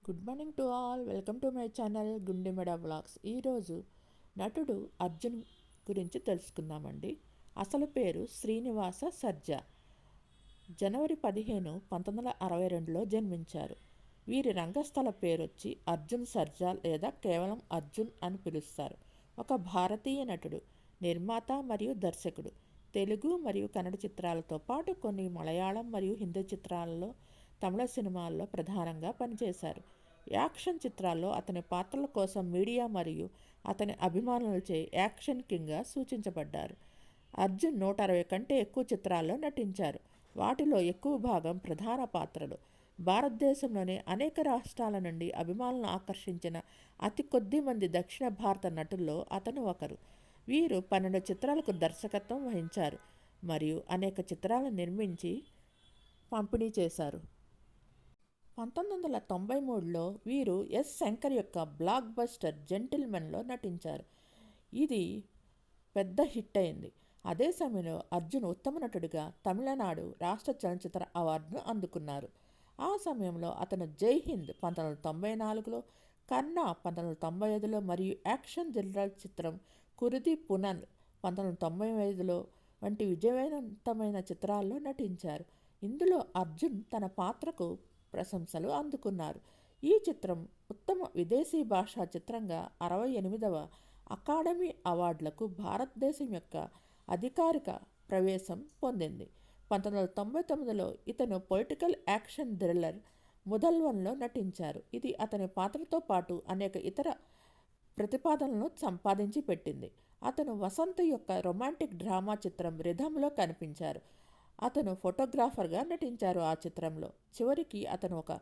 Good morning to all. Welcome to my channel Gundemeda vlogs. ఈరోజు నటుడు అర్జున్ గురించి తెలుసుకుందామండి. అసలు పేరు శ్రీనివాస సర్జా. జనవరి 15, 1962లో జన్మించారు. వీరి రంగస్థల పేరొచ్చి అర్జున్ సర్జా లేదా కేవలం అర్జున్ అని పిలుస్తారు. ఒక భారతీయ నటుడు, నిర్మాత మరియు దర్శకుడు. తెలుగు మరియు కన్నడ చిత్రాలతో పాటు కొన్ని మలయాళం మరియు హిందీ చిత్రాలలో, తమిళ సినిమాల్లో ప్రధానంగా పనిచేశారు. యాక్షన్ చిత్రాల్లో అతని పాత్రల కోసం మీడియా మరియు అతని అభిమానులచే యాక్షన్ కింగ్గా సూచించబడ్డారు. అర్జున్ 160 కంటే ఎక్కువ చిత్రాల్లో నటించారు. వాటిలో ఎక్కువ భాగం ప్రధాన పాత్రలు. భారతదేశంలోని అనేక రాష్ట్రాల నుండి అభిమానులను ఆకర్షించిన అతి కొద్ది మంది దక్షిణ భారత నటుల్లో అతను ఒకరు. వీరు 12 చిత్రాలకు దర్శకత్వం వహించారు మరియు అనేక చిత్రాలను నిర్మించి పంపిణీ చేశారు. 1993లో వీరు ఎస్. శంకర్ యొక్క బ్లాక్ బస్టర్ జెంటిల్మెన్లో నటించారు. ఇది పెద్ద హిట్ అయింది. అదే సమయంలో అర్జున్ ఉత్తమ నటుడిగా తమిళనాడు రాష్ట్ర చలనచిత్ర అవార్డును అందుకున్నారు. ఆ సమయంలో అతను జై హింద్ 1994లో, కన్నా 1995లో మరియు యాక్షన్ జనరల్ చిత్రం కురిది పునన్ 1995లో వంటి విజయవంతమైన చిత్రాల్లో నటించారు. ఇందులో అర్జున్ తన పాత్రకు ప్రశంసలు అందుకున్నారు. ఈ చిత్రం ఉత్తమ విదేశీ భాషా చిత్రంగా 68వ అకాడమీ అవార్డులకు భారతదేశం యొక్క అధికారిక ప్రవేశం పొందింది. 1999లో ఇతను పొలిటికల్ యాక్షన్ థ్రిల్లర్ ముదల్వన్లో నటించారు. ఇది అతని పాత్రతో పాటు అనేక ఇతర ప్రతిపాదనలను సంపాదించి పెట్టింది. అతను వసంత్ యొక్క రొమాంటిక్ డ్రామా చిత్రం రిథంలో కనిపించారు. అతను ఫోటోగ్రాఫర్గా నటించారు. ఆ చిత్రంలో చివరికి అతను ఒక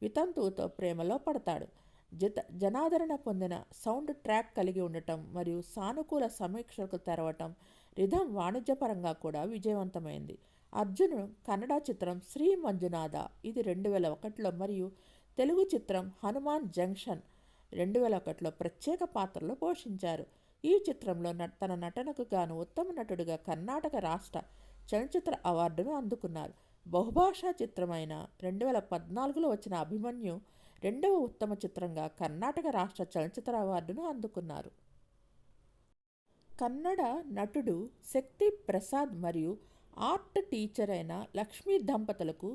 వితంతువుతో ప్రేమలో పడతాడు. జనాదరణ పొందిన సౌండ్ ట్రాక్ కలిగి ఉండటం మరియు సానుకూల సమీక్షలకు తెరవటం రిథం వాణిజ్యపరంగా కూడా విజయవంతమైంది. అర్జున్ కన్నడ చిత్రం శ్రీ మంజునాథ ఇది 2001లో మరియు తెలుగు చిత్రం హనుమాన్ జంక్షన్ 2001లో ప్రత్యేక పాత్రలు పోషించారు. ఈ చిత్రంలో తన నటనకు గాను ఉత్తమ నటుడిగా కర్ణాటక రాష్ట్ర చలనచిత్ర అవార్డును అందుకున్నారు. బహుభాషా చిత్రమైన 2014లో వచ్చిన అభిమన్యు రెండవ ఉత్తమ చిత్రంగా కర్ణాటక రాష్ట్ర చలనచిత్ర అవార్డును అందుకున్నారు. కన్నడ నటుడు శక్తి ప్రసాద్ మరియు ఆర్ట్ టీచర్ అయిన లక్ష్మీ దంపతులకు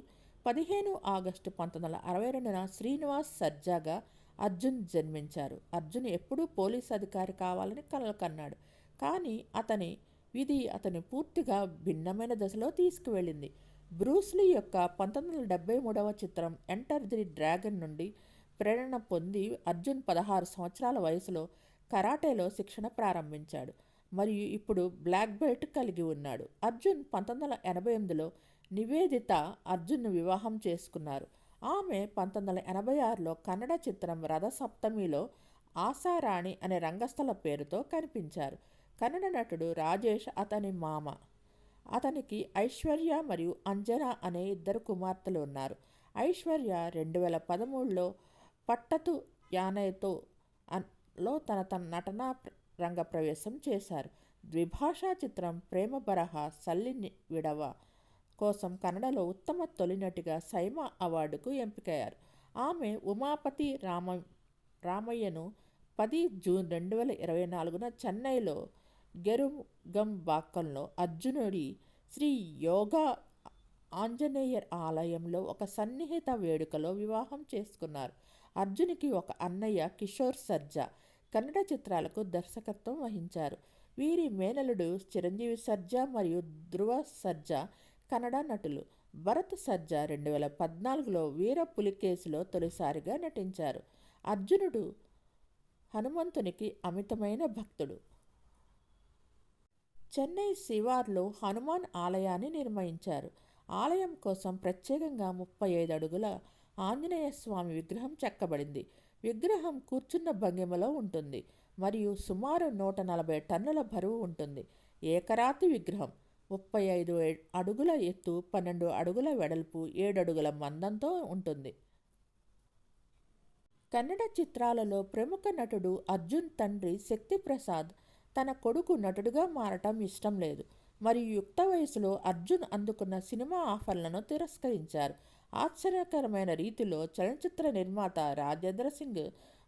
15 ఆగస్టు 1962న శ్రీనివాస్ సర్జాగా అర్జున్ జన్మించారు. అర్జున్ ఎప్పుడూ పోలీస్ అధికారి కావాలని కలలు కన్నాడు. కానీ అతని విధి అతని పూర్తిగా భిన్నమైన దశలో తీసుకువెళ్ళింది. బ్రూస్లీ యొక్క 1973వ చిత్రం ఎంటర్ ది డ్రాగన్ నుండి ప్రేరణ పొంది అర్జున్ 16 సంవత్సరాల వయసులో కరాటేలో శిక్షణ ప్రారంభించాడు మరియు ఇప్పుడు బ్లాక్ బెల్ట్ కలిగి ఉన్నాడు. అర్జున్ 1988లో నివేదిత అర్జున్ను వివాహం చేసుకున్నారు. ఆమె 1986లో కన్నడ చిత్రం రథసప్తమిలో ఆశారాణి అనే రంగస్థల పేరుతో కనిపించారు. కన్నడ నటుడు రాజేష్ అతని మామ. అతనికి ఐశ్వర్య మరియు అంజనా అనే 2 కుమార్తెలు ఉన్నారు. ఐశ్వర్య 2013లో పట్టతు యానైతో లో తన నటనా రంగ ప్రవేశం చేశారు. ద్విభాషా చిత్రం ప్రేమ బరహ సల్లి విడవ కోసం కన్నడలో ఉత్తమ తొలినటిగా సైమా అవార్డుకు ఎంపికయ్యారు. ఆమె ఉమాపతి రామయ్యను 10 జూన్ 2024న చెన్నైలో గెరుగంబాక్కంలో అర్జునుడి శ్రీ యోగా ఆంజనేయర్ ఆలయంలో ఒక సన్నిహిత వేడుకలో వివాహం చేసుకున్నారు. అర్జున్కి ఒక అన్నయ్య కిషోర్ సర్జా కన్నడ చిత్రాలకు దర్శకత్వం వహించారు. వీరి మేనలుడు చిరంజీవి సర్జా మరియు ధ్రువ సర్జా కన్నడ నటులు. భరత్ సర్జా 2014లో వీర పులికేశిలో తొలిసారిగా నటించారు. అర్జునుడు హనుమంతునికి అమితమైన భక్తుడు. చెన్నై శివార్లో హనుమాన్ ఆలయాన్ని నిర్మించారు. ఆలయం కోసం ప్రత్యేకంగా 35 అడుగుల ఆంజనేయ స్వామి విగ్రహం చెక్కబడింది. విగ్రహం కూర్చున్న భంగిమలో ఉంటుంది మరియు సుమారు 140 టన్నుల బరువు ఉంటుంది. ఏకరాతి విగ్రహం 35 అడుగుల ఎత్తు, 12 అడుగుల వెడల్పు, 7 అడుగుల మందంతో ఉంటుంది. కన్నడ చిత్రాలలో ప్రముఖ నటుడు అర్జున్ తండ్రి శక్తి ప్రసాద్ తన కొడుకు నటుడిగా మారటం ఇష్టం లేదు మరియు యుక్త వయసులో అర్జున్ అందుకున్న సినిమా ఆఫర్లను తిరస్కరించారు. ఆశ్చర్యకరమైన రీతిలో చలనచిత్ర నిర్మాత రాజేంద్ర సింగ్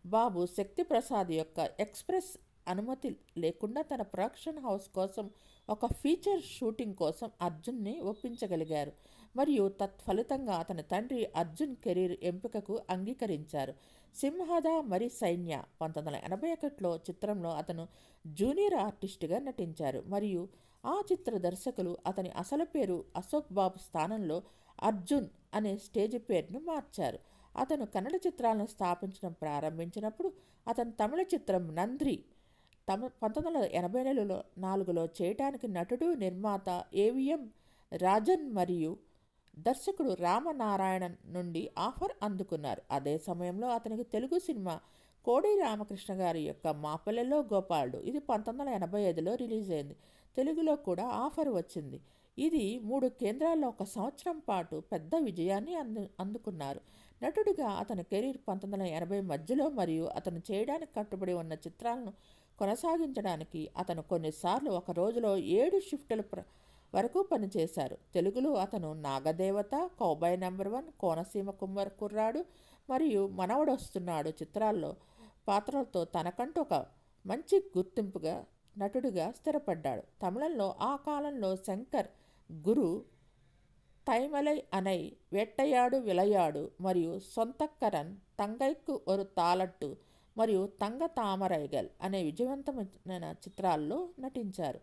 బాబు శక్తి ప్రసాద్ యొక్క ఎక్స్ప్రెస్ అనుమతి లేకుండా తన ప్రొడక్షన్ హౌస్ కోసం ఒక ఫీచర్ షూటింగ్ కోసం అర్జున్ని ఒప్పించగలిగారు మరియు తత్ఫలితంగా అతని తండ్రి అర్జున్ కెరీర్ ఎంపికకు అంగీకరించారు. సింహద మరి సైన్య 1981లో చిత్రంలో అతను జూనియర్ ఆర్టిస్టుగా నటించారు మరియు ఆ చిత్ర దర్శకులు అతని అసలు పేరు అశోక్ బాబు స్థానంలో అర్జున్ అనే స్టేజ్ పేరును మార్చారు. అతను కన్నడ చిత్రాలను స్థాపించడం ప్రారంభించినప్పుడు అతను తమిళ చిత్రం నంద్రి 1984లో చేయటానికి నటుడు, నిర్మాత ఏవిఎం రాజన్ మరియు దర్శకుడు రామనారాయణన్ నుండి ఆఫర్ అందుకున్నారు. అదే సమయంలో అతనికి తెలుగు సినిమా కోడి రామకృష్ణ గారి యొక్క మాపల్లెలో గోపాలుడు ఇది 1985లో రిలీజ్ అయింది. తెలుగులో కూడా ఆఫర్ వచ్చింది. ఇది 3 కేంద్రాల్లో 1 సంవత్సరం పాటు పెద్ద విజయాన్ని అందుకున్నారు. నటుడిగా అతని కెరీర్ 1980 మధ్యలో మరియు అతను చేయడానికి కట్టుబడి ఉన్న చిత్రాలను కొనసాగించడానికి అతను కొన్నిసార్లు ఒక రోజులో 7 షిఫ్టుల వరకు పనిచేశారు. తెలుగులో అతను నాగదేవత, కౌబాయ్ నంబర్ 1, కోనసీమ కుర్రాడు మరియు మనవడొస్తున్నాడు చిత్రాల్లో పాత్రలతో తనకంటూ ఒక మంచి గుర్తింపుగా నటుడిగా స్థిరపడ్డాడు. తమిళంలో ఆ కాలంలో శంకర్, గురు, తైమలై అనై, వేట్టయాడు విలయాడు మరియు సొంతక్కరన్, తంగైకు ఒక తాలట్టు మరియు తంగ తామరైగల్ అనే విజయవంతమైన చిత్రాల్లో నటించారు.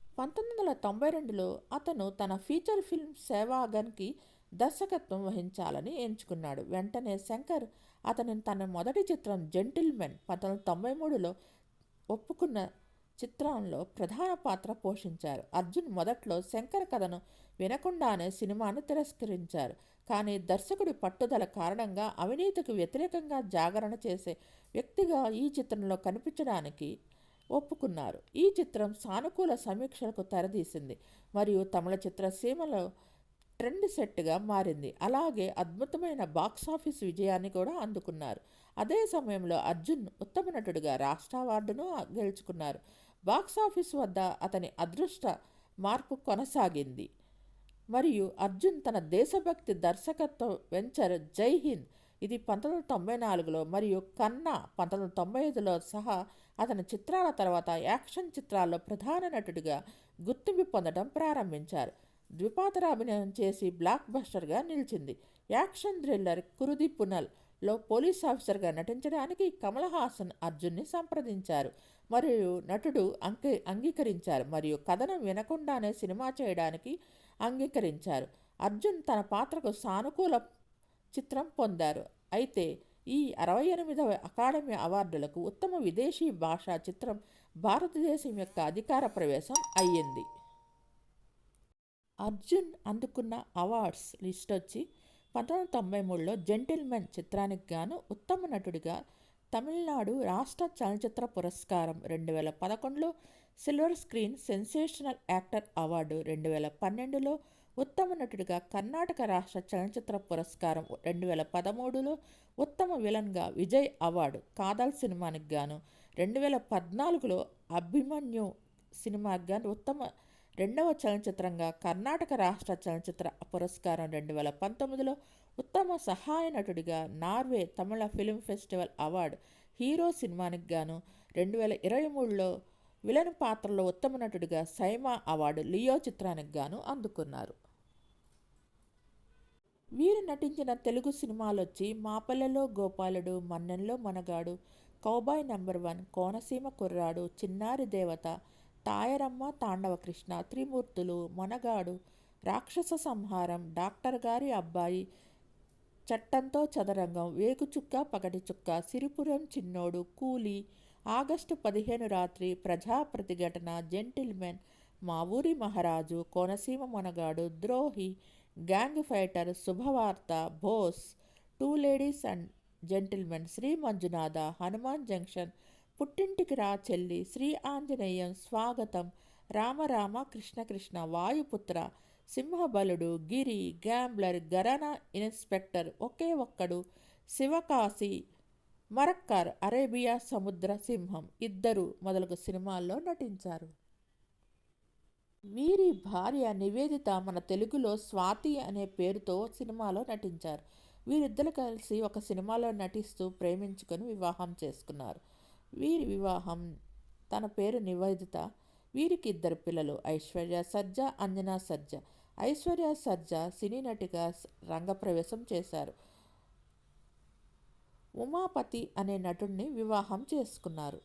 1992లో అతను తన ఫీచర్ ఫిల్మ్ సేవాగన్కి దర్శకత్వం వహించాలని ఎంచుకున్నాడు. వెంటనే శంకర్ అతనిని తన మొదటి చిత్రం జెంటిల్మెన్ 1993లో ఒప్పుకున్న చిత్రంలో ప్రధాన పాత్ర పోషించారు. అర్జున్ మొదట్లో శంకర్ కథను వినకుండానే సినిమాను తిరస్కరించారు. కానీ దర్శకుడి పట్టుదల కారణంగా అవినీతికి వ్యతిరేకంగా జాగరణ చేసే వ్యక్తిగా ఈ చిత్రంలో కనిపించడానికి ఒప్పుకున్నారు. ఈ చిత్రం సానుకూల సమీక్షలకు తెరదీసింది మరియు తమిళ చిత్రసీమలో ట్రెండ్ సెట్గా మారింది. అలాగే అద్భుతమైన బాక్సాఫీస్ విజయాన్ని కూడా అందుకున్నారు. అదే సమయంలో అర్జున్ ఉత్తమ నటుడిగా రాష్ట్ర అవార్డును గెలుచుకున్నారు. బాక్సాఫీస్ వద్ద అతని అదృష్ట మార్పు కొనసాగింది మరియు అర్జున్ తన దేశభక్తి దర్శకత్వ వెంచర్ జై హింద్ ఇది 1994లో మరియు కన్నా 1995లో సహా అతని చిత్రాల తర్వాత యాక్షన్ చిత్రాల్లో ప్రధాన నటుడిగా గుర్తింపు పొందడం ప్రారంభించారు. ద్విపాత్రాభినయం చేసి బ్లాక్ బస్టర్గా నిలిచింది. యాక్షన్ థ్రిల్లర్ కురుది పునల్లో పోలీస్ ఆఫీసర్గా నటించడానికి కమల్ హాసన్ అర్జున్ని సంప్రదించారు మరియు నటుడు అంగీకరించారు మరియు కథనం వినకుండానే సినిమా చేయడానికి అంగీకరించారు. అర్జున్ తన పాత్రకు సానుకూల చిత్రం పొందారు. అయితే ఈ 68వ అకాడమీ అవార్డులకు ఉత్తమ విదేశీ భాషా చిత్రం భారతదేశం యొక్క అధికార ప్రవేశం అయ్యింది. అర్జున్ అందుకున్న అవార్డ్స్ లిస్ట్ వచ్చి 1993లో జెంటిల్మెన్ చిత్రానికి గాను ఉత్తమ నటుడిగా తమిళనాడు రాష్ట్ర చలనచిత్ర పురస్కారం, 2011లో silver screen sensational actor award, 2012లో ఉత్తమ నటుడిగా కర్ణాటక రాష్ట్ర చలనచిత్ర పురస్కారం, 2013లో ఉత్తమ విలన్గా విజయ్ అవార్డు కాదల్ సినిమానికి గాను, 2014లో అభిమన్యు సినిమాకి గాను ఉత్తమ రెండవ చలనచిత్రంగా కర్ణాటక రాష్ట్ర చలనచిత్ర పురస్కారం, 2019లో ఉత్తమ సహాయ నటుడిగా నార్వే తమిళ ఫిల్మ్ ఫెస్టివల్ అవార్డు హీరో సినిమానికి గాను, 2023లో విలన్ పాత్రలో ఉత్తమ నటుడిగా సైమా అవార్డు లియో చిత్రానికి గాను అందుకున్నారు. వీరు నటించిన తెలుగు సినిమాలొచ్చి మాపల్లెలో గోపాలుడు, మన్నెంలో మనగాడు, కౌబాయ్ నంబర్ 1, కోనసీమ కుర్రాడు, చిన్నారి దేవత, తాయరమ్మ, తాండవకృష్ణ, త్రిమూర్తులు, మొనగాడు, రాక్షస సంహారం, డాక్టర్ గారి అబ్బాయి, చట్టంతో చదరంగం, వేగుచుక్క పగటి చుక్క, సిరిపురం చిన్నోడు, కూలీ, ఆగస్టు 15 రాత్రి, ప్రజా ప్రతిఘటన, జెంటిల్మెన్, మా ఊరి మహారాజు, కోనసీమ మొనగాడు, ద్రోహి, gang fighter, Subhavartha, Bose, 2 ladies and gentlemen, Sri Manjunatha, Hanuman junction, పుట్టింటికి రా చెల్లి, Sri Anjaneyam, Swagatham, Ramarama Krishna Krishna, Vayuputra, Simhabaludu, Giri, gambler, Gharana inspector, Oke Okkadu, Sivakasi, Marakkar, Arabia సముద్ర సింహం, ఇద్దరు మొదలగు సినిమాల్లో నటించారు. వీరి భార్య నివేదిత మన తెలుగులో స్వాతి అనే పేరుతో సినిమాలో నటించారు. వీరిద్దరు కలిసి ఒక సినిమాలో నటిస్తూ ప్రేమించుకొని వివాహం చేసుకున్నారు. వీరి వివాహం తన పేరు నివేదిత. వీరికి ఇద్దరు పిల్లలు ఐశ్వర్య సర్జా, అంజనా సర్జా. ఐశ్వర్య సర్జా సినీ నటిగా రంగప్రవేశం చేశారు. ఉమాపతి అనే నటుడిని వివాహం చేసుకున్నారు.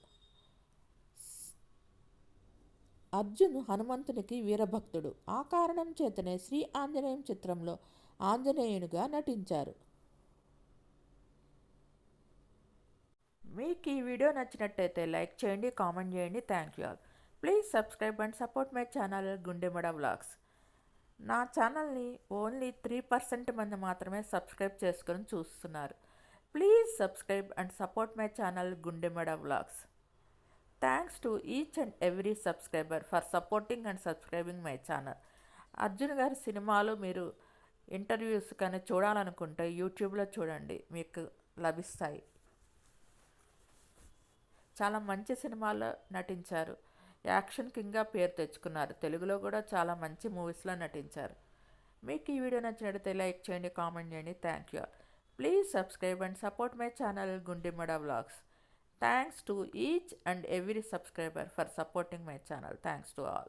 అర్జున్ హనుమంతునికి వీరభక్తుడు. ఆ కారణం చేతనే శ్రీ ఆంజనేయం చిత్రంలో ఆంజనేయునిగా నటించారు. మీకు ఈ వీడియో నచ్చినట్టయితే లైక్ చేయండి, కామెంట్ చేయండి. Thank you all. Please subscribe and support my channel గుండెమడ vlogs. నా ఛానల్ని ఓన్లీ 3% మంది మాత్రమే సబ్స్క్రైబ్ చేసుకొని చూస్తున్నారు. Please subscribe and support my channel గుండెమడ vlogs. Thanks to each and every subscriber for supporting and subscribing my channel. Arjun గారి సినిమాలు మీరు interviews కానీ చూడాలనుకుంటే యూట్యూబ్లో చూడండి, మీకు లభిస్తాయి. చాలా మంచి సినిమాల్లో నటించారు. యాక్షన్ కింగ్గా పేరు తెచ్చుకున్నారు. తెలుగులో కూడా చాలా మంచి మూవీస్లో నటించారు. మీకు ఈ వీడియో నచ్చినట్లయితే లైక్ చేయండి, కామెంట్ చేయండి. Thank you. Please subscribe and support my channel గుండెమడ vlogs. Thanks to each and every subscriber for supporting my channel. Thanks to all.